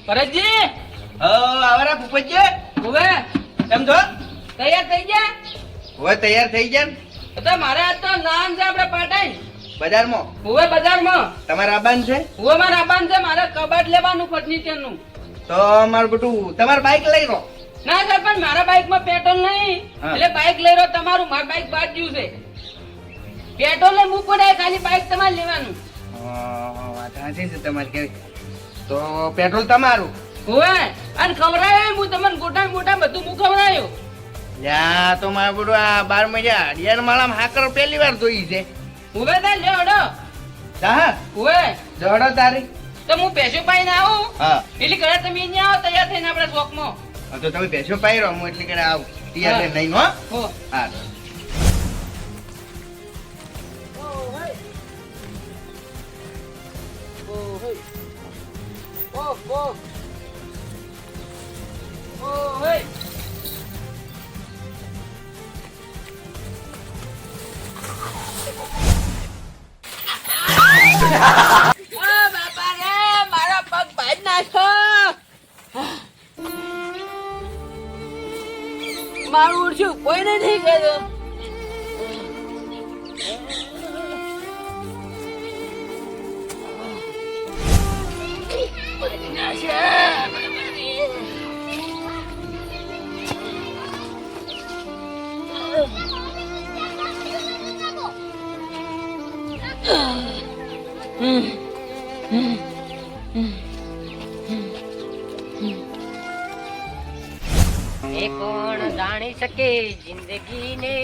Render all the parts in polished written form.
ભરતજી આવરા ભૂપતજી હવે કેમ છો? તૈયાર થઈ ગયા? હવે તૈયાર થઈ ગયા ને? તો મારે આજ તો નામ છે આપણે પાટાઈ બજારમાં હવે બજારમાં તમારા આબાન છે? હવે મારા આબાન છે, મારે કબાટ લેવાનું ફર્નિચર નું. તો મારું બેટું તમારે બાઈક લઈ લો. ના સર, પણ મારા બાઈક માં પેટ્રોલ નહીં, હા. એટલે બાઈક લઈ રહ્યો તમારું. મારું બાઈક બાજુ છે, પેટ્રોલ ને મૂકવું પડે, ખાલી બાઈક તમારે લેવાનું. વાત સાચી છે તમારી કેવી. તો પેટ્રોલ તમારું. હવે અને ખવડાયો હું તમને ગોટા મોટા બધું હું ખવડાયો. યા તો મારું બેટું આ 12 મહિના અડિયાર માળામાં હાકર પહેલી વાર જોઈ છે. હવે તા લે હડો. હા હવે જડો તારી. તો હું પેશો પાઈને આવું, હા એટલે ઘરે તમે અહીંયા આવો તૈયાર થઈને આપણે શોખમાં. તો તમે બેસો પાઈ રહો, હું એટલે કરે આવું તૈયાર થઈને નહીં હો. હો હા બાપા રે, મારો પગ ભાઈ નાખો. મારું ઉડશું કોઈ નથી કર્યો. એ કોણ જાણી શકે જિંદગીને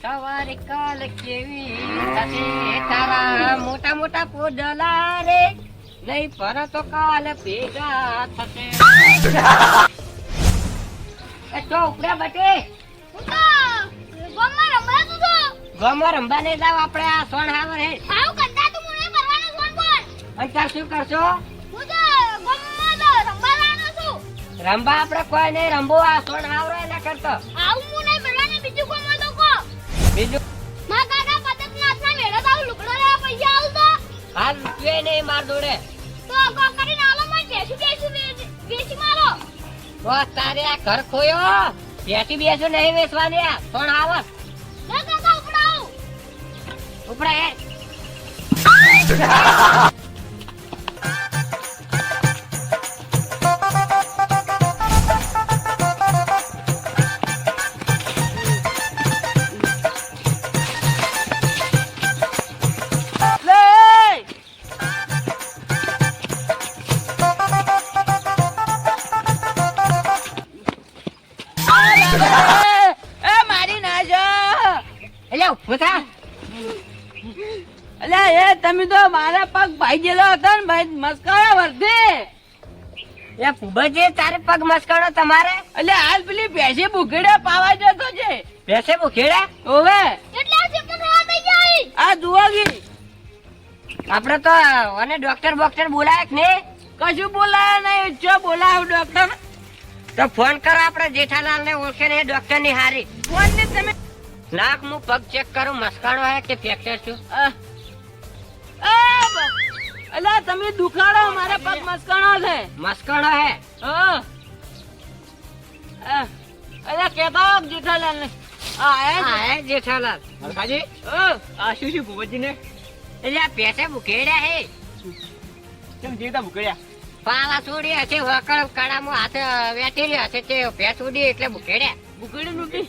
સવારે કાલ કેવી થશે. તારા મોટા મોટા પોદલા રે નહીં પરતો કાલ ભેગા થશે. એ તો ઉપડ્યા બટે ગોમમાં રંબા ને જાવ આપણે. આ સોણ હાવર હે અત્યારે શું કરશો? રંબા આપણે કોઈ નહીં રંબો. આ સોણ હાવરો એના કરતો બીજું હાલ રૂપિયા નહીં માર જોડે. બસ તારે આ ઘર ખોયો બેસી બેસું નહીં વેચવાની. આ સોણ હાવર ઉપડા હે. મારી ના જો. એટલે ઉભો થા. અલ્યા એ તમે તો મારા પગ ભાઈ ગયેલો હતો ને ભાઈ, મસ્કારા વર્ધે. એ ફુબજી તારે પગ મસ્કડો તમારે? એટલે હાલ પેલી ભેંસી ભૂખેડા પાવા જતો છે. ભેંસે ભૂખેડા? ઓવે આ જુવાગી. આપડે તો અને ડોક્ટર બોક્ટર બોલાય કે નહીં? કશું બોલાયો નહીં. જો બોલાયો ડોક્ટર તો ફોન કરો. આપડે જેઠાલાલ ને ઓળખે ને ડોક્ટર ની હારી. ફોન ને તમે નાક હું પગ ચેક કરું મસ્કાણો હે કે ફ્રેક્ચર છું. અલ્યા તમે દુખાડો, મારા પગ મસ્કાણો છે. મસ્કાણો હે? અલ્યા કેતા જેઠાલાલ ને હા હે જેઠાલાલ. મરખાજી આ શું શું ભૂપતજી ને એટલે આ ભેંસે ભૂખેડા હે. કેમ જીવતા ભૂખેડ્યા? પાવા છોડી હશે વકળ કડામાં હાથ વેઠેલી હશે તે ભેંસ ઉડી એટલે ભૂખેડ્યા. ભૂખેડી નહોતી.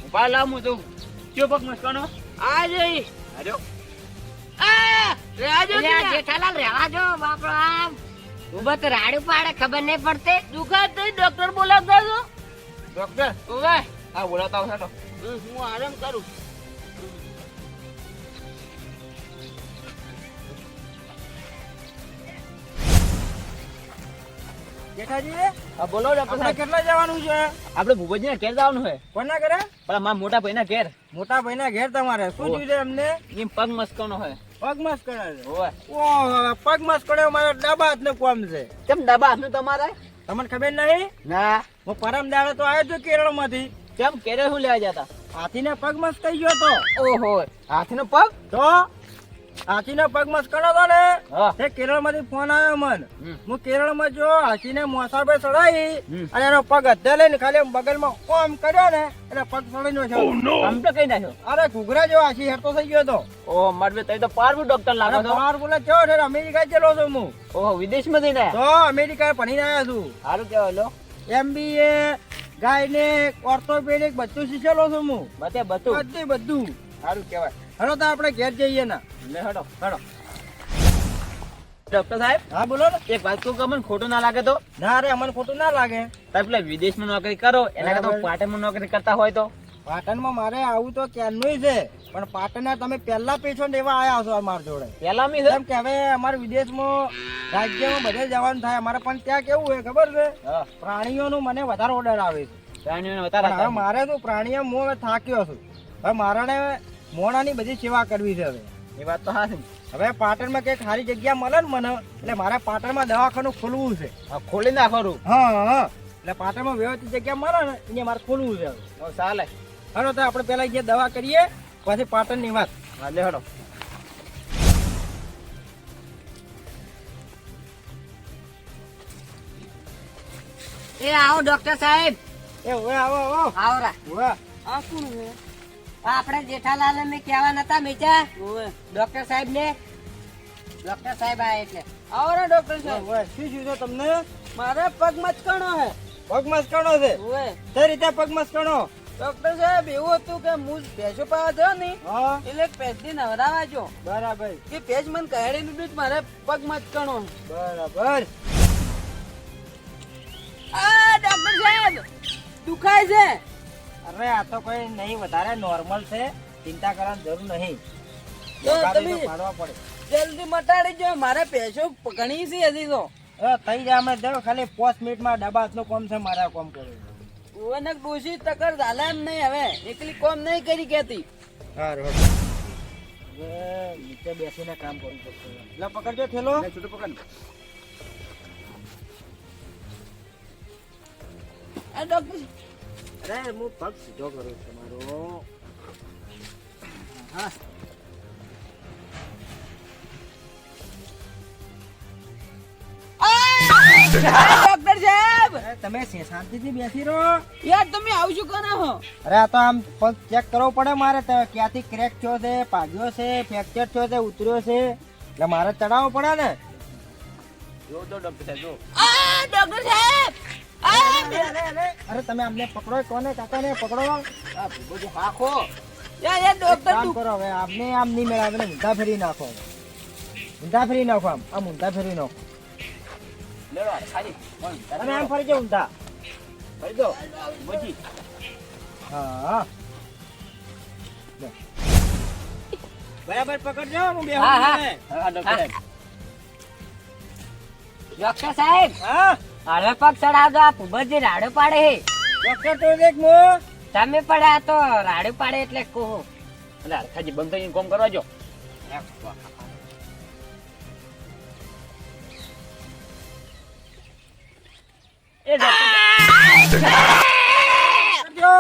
ઉભા લાવ હું તો કયો પગ મસ્કાણો આ જઈ. આજો એટલે આ જેઠાલાલ રહેવા જો બાપડો. આમ ઉભો તો રાડું પાડે ખબર નહીં પડતી. દુખાત તો ડોક્ટર બોલાવતા છો? ડોક્ટર ઓવે હા બોલાવતા આવશે તો હું આરામ કરું. જેઠાજી હા બોલો ડોક્ટર આપણે સાહેબ. કેટલા જવાનું છે? આપણે ભૂપતજી ના ઘેર જવાનું છે. કોના ઘરે? પેલા મારા મોટા ભાઈ ના ઘેર. મોટા ભાઈ ના ઘેર. તમારે શું ઓહ. જોયું છે અમને? એમ પગ મસ્કાનો છે. પગ મસ કરે છે. ઓવે ઓહ, પગ મસ કરે મારા ડાબા હાથને કોમ છે. કેમ ડાબા હાથનું તમારે? તમને ખબર નહીં? ના હું પરમ દાડે તો આવ્યો છું કેરળ માંથી. કેમ કેરે શું લેવા જતા? હાથીને પગ મસ થઈ ગયો તો. ઓહો હાથનો પગ? તો હાથીનો પગ મસ્કડો હતો ને હા. તે કેરળમાંથી ફોન આવ્યો મને હમ. હું કેરળમાં જો હાથીને મોસાર પર ચડાવી અને એનો પગ અધ્ધે લઈને ખાલી આમ બગલમાં ઓમ કર્યો ને એટલે પગ ચડી નાખ્યો. આમ તો કઈ નાખ્યો. અરે ઘૂઘરા જેવો હાથી હેરતો થઈ ગયો હતો. ઓહ મારવે તઈ તો પારવું ડોક્ટર લાગો છો. બાર બોલે કેવો છે અમેરિકા ગયેલો છું હું. ઓહ વિદેશમાં જઈને તો અમેરિકા ભણીને આવ્યો છું. સારું કેવાય લો. MBA ગાયનેક ઓર્થોપેડિક બધું શીખેલો છું હું. બધું સારું કેવાય. હેડો તો આપણે ઘેર જઈએ ને. લે હડો. ડોક્ટર સાહેબ હા બોલો ને. એક વાત કહું કે મને ખોટું ના લાગે તો ના રે અમને ખોટું ના લાગે. તમે પેલા વિદેશમાં નોકરી કરો એના કરતા બરાબર. પાટણમાં નોકરી કરતા હોય તો પાટણમાં મારે આવું તો ક્યારનું છે પણ પાટણના તમે પહેલા પેશન્ટ એવા આયા છો અમારા જોડે. પેલા મી કેમ કે હવે અમારે વિદેશમાં રાજ્યમાં બધે જવાનું થાય અમારે પણ ત્યાં કેવું હોય ખબર છે પ્રાણીઓનું મને વધારે ઓર્ડર આવે છે. પ્રાણીઓને પણ વધારે હવે મારે શું પ્રાણીઓ હું હવે થાક્યો છું. હવે મારાને મોણાની બધી સેવા કરવી છે. એ વાત તો હા છે. હવે પાટણમાં કઈક સારી જગ્યા મળે ને મને એટલે મારે પાટણમાં દવાખાનું ખોલવું છે. હા, ખોલી નાખો. હા એટલે પાટણમાં વ્યવસ્થિત જગ્યા મળે ને અહીંયા મારે ખોલવું છે. હવે ચાલે. હાલો તો આપણે પેલા જે દવા કરીએ પછી પાટણની વાત. હા લે હડો. એ આવો ડોક્ટર સાહેબ. એ ઓવે આવો આવો રા. ઓવે. આ કોણ છે? આપણે જેઠાલાલ ને કહેવા નતા મેચા ડોક્ટર સાહેબ ને. ડોક્ટર સાહેબ આ એટલે આવો ને ડોક્ટર સાહેબ. ઓવે શું થયું છે તમને? મારે પગ મચકાણો હે. પગ મસ્કણો છે. ઓવે કઈ રીતે પગ મસ્કણો? ડોક્ટર સાહેબ એવું હતું કે હું ભેંસો પાવા થયો ને હા એટલે ભેંસની નવરાવા જો બરાબર કે ભેંસ મને કહેડી દીધું મારે પગ મચકાણો. બરાબર. આ ડોક્ટર સાહેબ દુખાય છે. અરે આ તો કોઈ નહીં વધારે નોર્મલ છે ચિંતા કરવાની જરૂર નહીં. તો તમે પાડવા પડે. જલ્દી મટાડી જો મારે ભેંસો ઘણી છે હજી તો. થઈ જાય અમે જો ખાલી 5 મિનિટમાં ડબ્બા હાથનું કામ છે મારા કામ કર્યું. ઓને ડોશી તકર ઝાલે એમ નહીં હવે એકલી કોમ નહીં કરી કેતી. હારું હવે નીચે બેસીને કામ કરવું પડશે. લે પકડજો થેલો. છૂટું પકડ. આ ડોક્ટર અરે હું પગ સીધો કરું તમારો. હા ડોક્ટર સાહેબ અરે તમે શાંતિથી બેસી રહો. યાર તમે આવું શું કરો છો? અરે આ તો આમ પગ ચેક કરવો પડે મારે તો ક્યાંથી ક્રેક થયો છે ભાગ્યો છે ફ્રેક્ચર થયો છે ઉતર્યો છે એટલે મારે ચડાવવો પડે ને. જો તો ડોક્ટર સાહેબ જો. આ ડોક્ટર સાહેબ અરે તમે અમને પકડો કોને કાકા ને પકડો. આ ભૂગોજી હાખો. યાર ડોક્ટર કામ કરો હવે આપને આમ નહીં મેળવે ને ઊંધા ફેરી નાખો. ઊંધા ફેરી નાખો આમ ઊંધા ફેરી નાખો. લેડો ખાલી. તમે આમ ફરી જાઓ ઊંધા. ફરી દો. બોજી. હા લે. બરાબર પકડજો હું બે હા, હા. હા ડોક્ટર સાહેબ. ડોક્ટર સાહેબ હા હવે પગ ચડાવજો. આ ભૂપતજી રાડો પાડે હે. ડોક્ટર તો દેખ મો. તમે પડ્યા તો રાડો પાડે એટલે કહું. અને હરખાજી બંધ થઈને કોમ કરવા જો. એ ડોક્ટર પકડજો.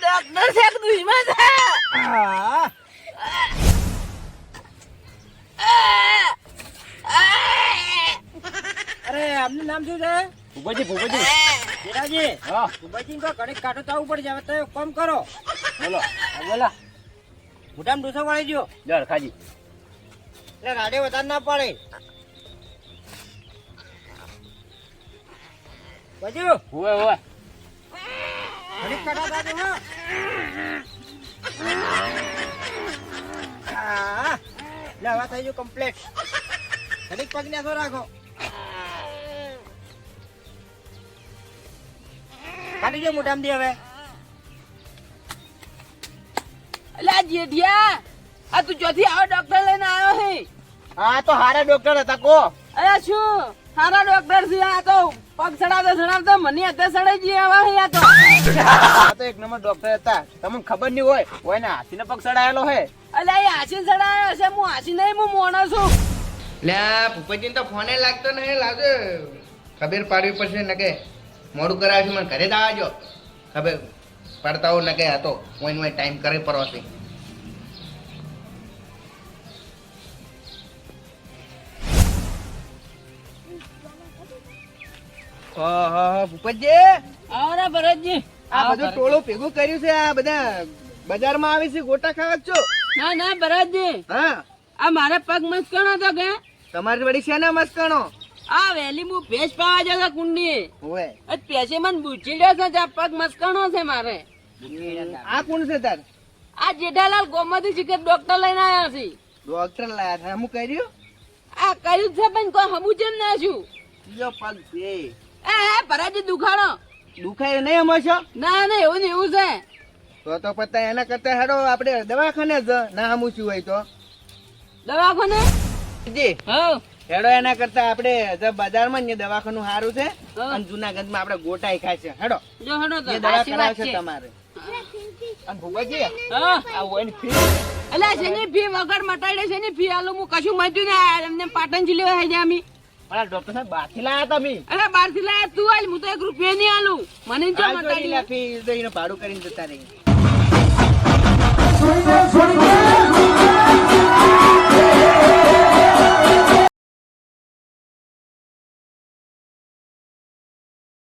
ડોક્ટર સાહેબ દુશ્મન છે. હા અરે આપનું નામ શું છે? ભૂગોજી. હીરાજી હા સુભાજી તો ઘડીક કાઢો તો આવવું પડશે. હવે તો એક કામ કરો બોલો. બોલો. મોટામાં ડોસો વાળી ગયો જો હરખાજી. એટલે રાડે વધારે ના પડે. બાજુ હોવે. ઘડીક કાઢો બાજુ હા. હા લે હવે થઈ ગયું કમ્પ્લીટ. ઘડીક પગ ને રાખો. કાઢી દો મોટામાંથી હવે. અલ્યા જેઠિયા આ તું ચોથી આવો ડોક્ટર લઈને આવ્યો હે. આ તો હારા ડોક્ટર હતા કો. અરે શું સારા ડોક્ટર છે આ તો પગ ચડાવતા મને અત્યારે ચડાઈ જઈએ આવા હે આ તો. આ તો એક નંબર ડોક્ટર હતા. તમને ખબર નહીં હોય ને હાથીને પગ ચડાયેલો હે. અલ્યા એ હાસી ચડાયો હશે. હું હાસી નહીં હું મોણો છું. લે ભૂપતજી તો ફોને લાગતો નહીં લાગે. ખબર પાડવી પડશે ને કે મોડું કરાવે છે મને ઘરે જ આવજો. ખબર પડતા હો ને કે આ તો કોઈ ટાઈમ કરે પડશે. ભૂપતજી આવો ને ભરતજી. આ બધું ટોળું ભેગું કર્યું છે આ બધા બજારમાં આવે છે ગોટા ખાવા જ છો ના ના ભરતજી, હા આ મારે પગ મસ્કણો તો કે તમારી વળી છે ને મસ્કણો આ વેલી હું ભેંસ પાવા જતો કુંડી હોય પેસે મને બુચીડ્યો છે ત્યાં પગ મસ્કણો છે મારે. આ કોણ છે તાર આ જેઠાલાલ ગોમાંથી શીખર ડોક્ટર લઈને આવ્યા છે. ડોક્ટર લાયા હતા હું કર્યું આ કર્યું છે પણ કોઈ હમું જેમ ના છું. બીજો પગ છે એ ભરતજી દુખાડો. દુખાય નહીં હમશો ના ના એવું ને એવું છે. તો પતા એના કરતા હેડો આપણે દવાખાને જ ના હમું હોય તો દવાખાને જી હા હેડો એના કરતા આપણે જે બજારમાં ને દવાખાનું સારું છે હા. અને જુનાગઢમાં આપણે ગોટાઈ ખાય છે હેડો જો હડો તો એ દવા સાચી વાત કરાવશે છે. તમારે અને ભૂપતજી હા આ હોય ને ફી અલ્યા શેની ફી વગર મટાડે શેની ફી આલો હું કશું મટ્યું ને એમને પાટણ જિલ્લે હે જામી. મારા ડોક્ટર સાહેબ બાથી લાયા તમે અરે બાર થી લાયા તું આલ હું તો 1 રૂપિયા નહીં આલું મને જો મટાડી ફી દઈને ભાડું કરીને જતા રહી છોડી દે